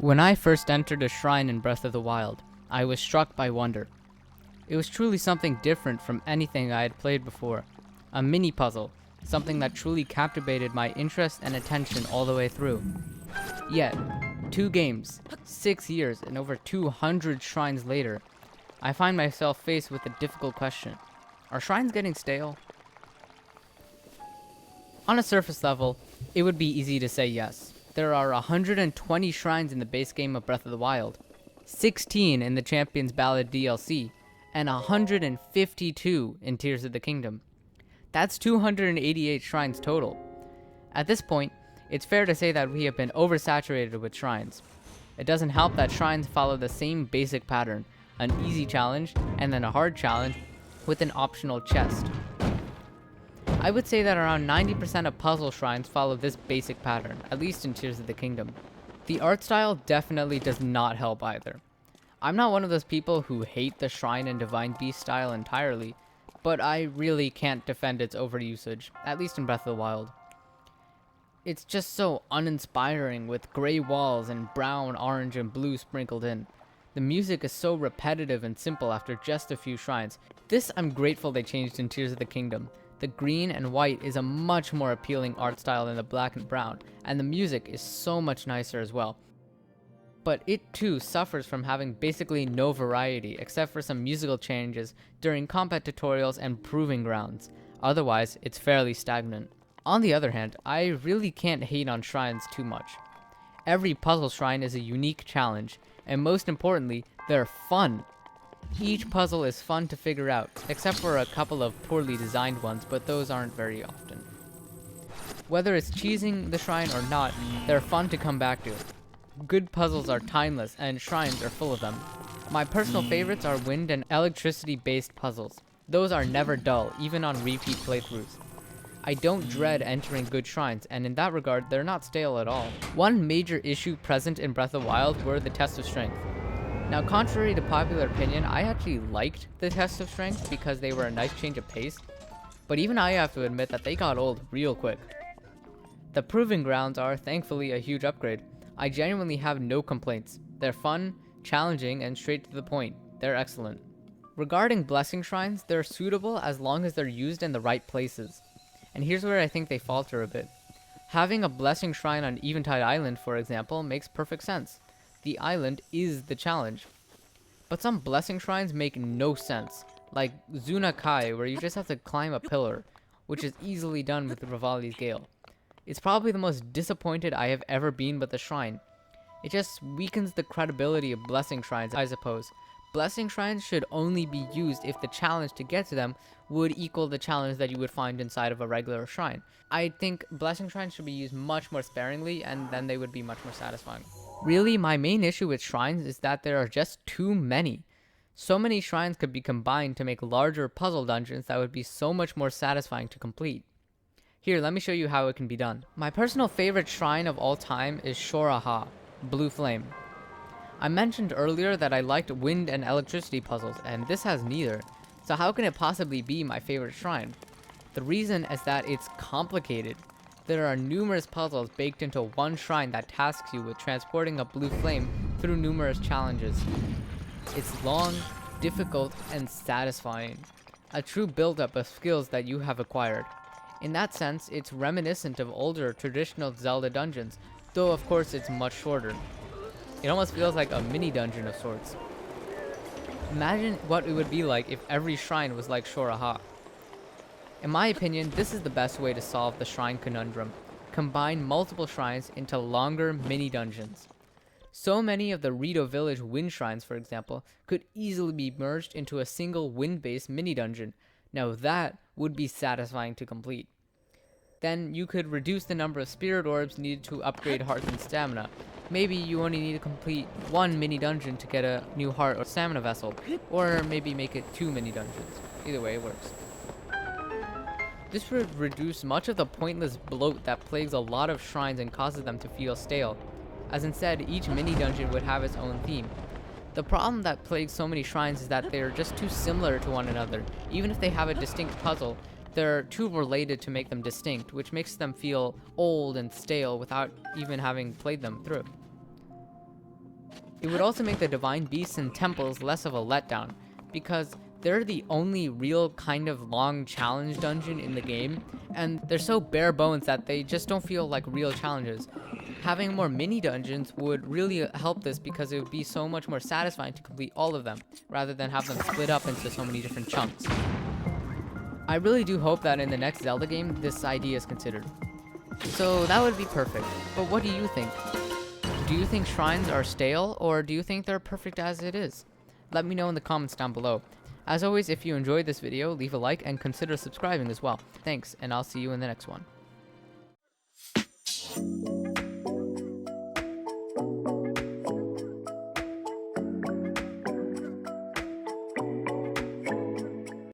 When I first entered a shrine in Breath of the Wild, I was struck by wonder. It was truly something different from anything I had played before. A mini puzzle, something that truly captivated my interest and attention all the way through. Yet, 2 games, 6 years, and over 200 shrines later, I find myself faced with a difficult question. Are shrines getting stale? On a surface level, it would be easy to say yes. There are 120 shrines in the base game of Breath of the Wild, 16 in the Champion's Ballad DLC, and 152 in Tears of the Kingdom. That's 288 shrines total. At this point, it's fair to say that we have been oversaturated with shrines. It doesn't help that shrines follow the same basic pattern, an easy challenge and then a hard challenge with an optional chest. I would say that around 90% of puzzle shrines follow this basic pattern, at least in Tears of the Kingdom. The art style definitely does not help either. I'm not one of those people who hate the Shrine and Divine Beast style entirely, but I really can't defend its overusage, at least in Breath of the Wild. It's just so uninspiring with gray walls and brown, orange, and blue sprinkled in. The music is so repetitive and simple after just a few shrines. This I'm grateful they changed in Tears of the Kingdom. The green and white is a much more appealing art style than the black and brown, and the music is so much nicer as well. But it too suffers from having basically no variety except for some musical changes during combat tutorials and proving grounds. Otherwise, it's fairly stagnant. On the other hand, I really can't hate on shrines too much. Every puzzle shrine is a unique challenge, and most importantly, they're fun. Each puzzle is fun to figure out, except for a couple of poorly designed ones, but those aren't very often. Whether it's cheesing the shrine or not, they're fun to come back to. Good puzzles are timeless, and shrines are full of them. My personal favorites are wind and electricity based puzzles. Those are never dull, even on repeat playthroughs. I don't dread entering good shrines, and in that regard, they're not stale at all. One major issue present in Breath of the Wild were the tests of strength. Now, contrary to popular opinion, I actually liked the tests of strength because they were a nice change of pace, but even I have to admit that they got old real quick. The proving grounds are, thankfully, a huge upgrade. I genuinely have no complaints. They're fun, challenging, and straight to the point. They're excellent. Regarding blessing shrines, they're suitable as long as they're used in the right places. And here's where I think they falter a bit. Having a blessing shrine on Eventide Island, for example, makes perfect sense. The island is the challenge. But some blessing shrines make no sense, like Zuna Kai, where you just have to climb a pillar, which is easily done with Revali's Gale. It's probably the most disappointed I have ever been with the shrine. It just weakens the credibility of blessing shrines, I suppose. Blessing shrines should only be used if the challenge to get to them would equal the challenge that you would find inside of a regular shrine. I think blessing shrines should be used much more sparingly, and then they would be much more satisfying. Really, my main issue with shrines is that there are just too many. So many shrines could be combined to make larger puzzle dungeons that would be so much more satisfying to complete. Here, let me show you how it can be done. My personal favorite shrine of all time is Shoraha, Blue Flame. I mentioned earlier that I liked wind and electricity puzzles, and this has neither. So how can it possibly be my favorite shrine? The reason is that it's complicated. There are numerous puzzles baked into one shrine that tasks you with transporting a blue flame through numerous challenges. It's long, difficult, and satisfying. A true build-up of skills that you have acquired. In that sense, it's reminiscent of older traditional Zelda dungeons, though of course it's much shorter. It almost feels like a mini dungeon of sorts. Imagine what it would be like if every shrine was like Shoraha. In my opinion, this is the best way to solve the shrine conundrum. Combine multiple shrines into longer mini dungeons. So many of the Rito Village wind shrines, for example, could easily be merged into a single wind-based mini dungeon. Now that would be satisfying to complete. Then you could reduce the number of spirit orbs needed to upgrade hearts and stamina. Maybe you only need to complete one mini dungeon to get a new heart or stamina vessel, or maybe make it 2 mini dungeons. Either way, it works. This would reduce much of the pointless bloat that plagues a lot of shrines and causes them to feel stale, as instead each mini dungeon would have its own theme. The problem that plagues so many shrines is that they are just too similar to one another. Even if they have a distinct puzzle, they're too related to make them distinct, which makes them feel old and stale without even having played them through. It would also make the divine beasts and temples less of a letdown, because they're the only real kind of long challenge dungeon in the game, and they're so bare bones that they just don't feel like real challenges. Having more mini dungeons would really help this, because it would be so much more satisfying to complete all of them, rather than have them split up into so many different chunks. I really do hope that in the next Zelda game, this idea is considered. So that would be perfect, but what do you think? Do you think shrines are stale, or do you think they're perfect as it is? Let me know in the comments down below. As always, if you enjoyed this video, leave a like and consider subscribing as well. Thanks, and I'll see you in the next one.